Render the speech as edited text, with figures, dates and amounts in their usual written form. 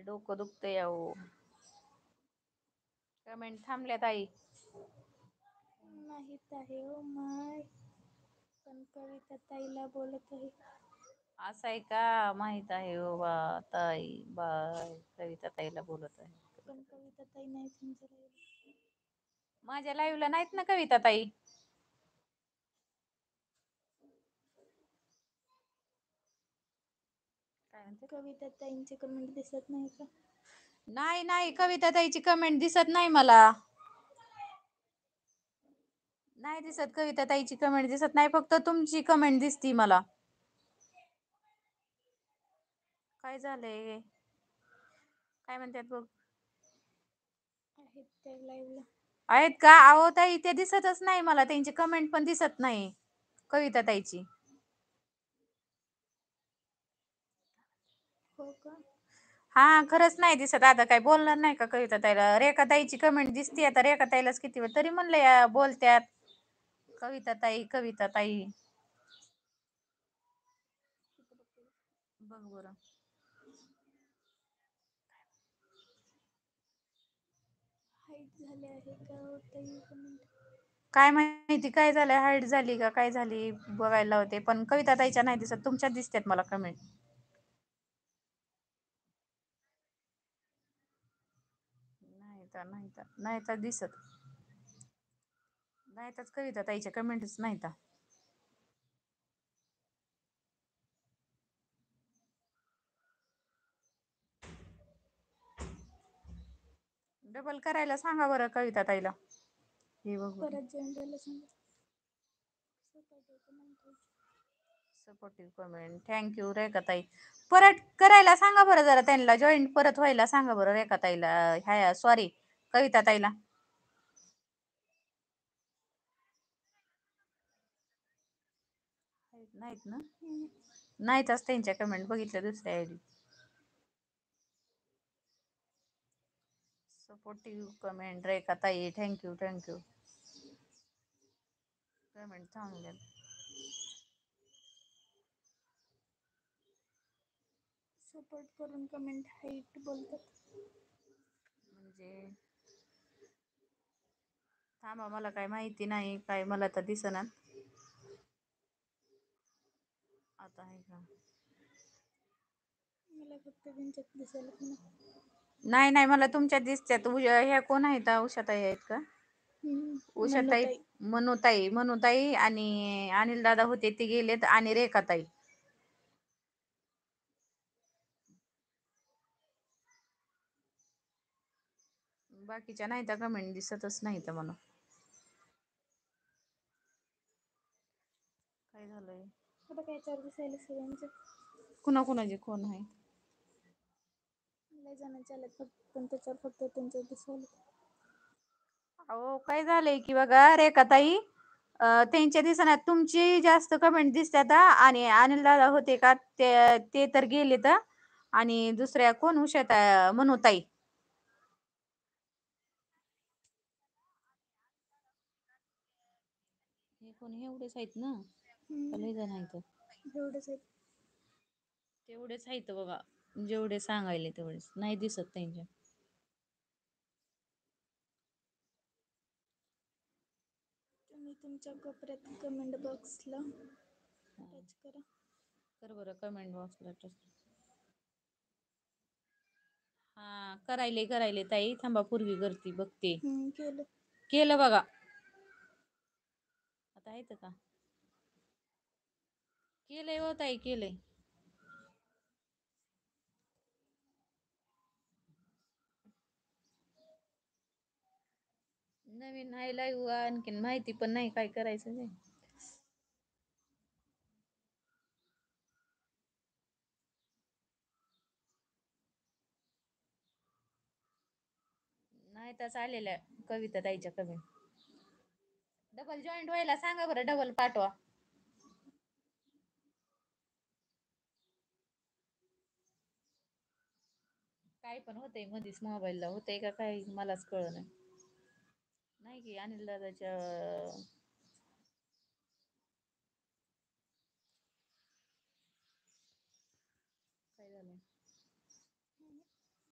डोकं दुखतंय अहो. कमेंट थांबल्या ताई. माहित आहे हो माय, पण कविता ताईला बोलत आहे. असं आहे का? माहित आहे हो बा ताई. बाय कविता ताईला बोलत आहे. पण कविता ताई नाही समजायला. माझ्या लाईव्हला नाहीत ना कविता ताई. काय म्हणते? कविता ताईंचे कमेंट दिसत नाही का? नाही नाही, कविता ताईची कमेंट दिसत नाही मला. नाही दिसत कविता ताईची कमेंट दिसत नाही, फक्त तुमची कमेंट दिसती मला. काय झालंय? काय म्हणतात बघ. आहेत त्या लाईव्हला. आहेत का? अहो ताई ते दिसतच नाही मला, त्यांची कमेंट पण दिसत नाही कविता ताईची. हो का? हा खरंच नाही दिसत. आता काय बोलणार नाही का कविता ताईला? रेखा ताईची कमेंट दिसते. आता रेखा ताईलाच किती वेळ तरी म्हणलं या बोलत्यात कविता ताई कविता ताई. बघ बरं. हाईट झाले आहे का हो ताई कमेंट? काय माहिती काय झालंय, हाईट झाली का काय झाली बघायला होते, पण कविता ताईच्या नाही दिसत. तुमच्याच दिसतात मला कमेंट. नाही तर दिसत नाहीतच कविता ताईच्या कमेंटच नाही तर. डबल करायला सांगा बरं कविता ताईला. हे बघ बरं. परत जॉईन व्हायला सांगा. सपोर्टिव्ह कमेंट थँक्यू रेखा ताई. परत करायला सांगा बरं जरा त्यांना, जॉईन परत व्हायला सांगा बरं रेखा ताईला. ह्या सॉरी कविता ताईला. नाहीत ना? नाहीतच त्यांच्या कमेंट बघितल्या दुसऱ्या आयडी. सपोर्टिव्ह कमेंट रेखा ताई थँक्यू थँक्यू. कमेंट चांगल्या. सपोर्ट करून कमेंट हाईट बोलतात. म्हणजे थांबा, मला काय माहिती नाही, काय मला तर दिसना. आता आहे का? मला फक्त त्यांच्यात दिसायला पण. नाही नाही, मला तुमच्यात दिसत्यात. ह्या कोण आहेत? उषाताई आहेत का? उषाताई, मनोताई. मनुताई आणि अनिल दादा होते ते गेलेत, आणि रेखाताई. बाकीच्या नाही तर कमेंट दिसतच नाही तर मला. काय झालंय? आता काय चार दिसायला सगळ्यांचे. कुणाकुणाचे कोण आहे? लय जणांचे आलेत फक्त, पण त्याच्यावर फक्त त्यांचे दिसायला. अहो काय झालंय की बघा रेखाताई, त्यांच्या दिसण्यात तुमची जास्त कमेंट दिसतात. आणि अनिल दादा होते का ते तर गेले तर. आणि दुसऱ्या कोण उषा मनुताई. हे कोण एवढेच आहेत ना? लय जण आहेत. एवढंच आहेत. तेवढेच आहेत बघा, जेवढे सांगायले तेवढेच नाही दिसत त्यांच्या. तुम्ही तुमच्या कोपऱ्यात कमेंट बॉक्सला टच करा. कर बरं कमेंट बॉक्सला टच. हा करायले ताई, थांबा पूर्वी करते बघते. केलं. केलं बघा. आता येतं का? केलंय हो ताई केलंय. नवीन आहे लाईव्ह, आणखीन माहिती पण नाही काय करायचं ते. नाही तर आलेल्या कविता ताईच्या कमेंट. डबल जॉईंट व्हायला सांगा बरं, डबल पाठवा. काय पण होतंय मधीच, मोबाईलला होतंय का काय मलाच कळलं नाही. नाही की अनिल दादाच्या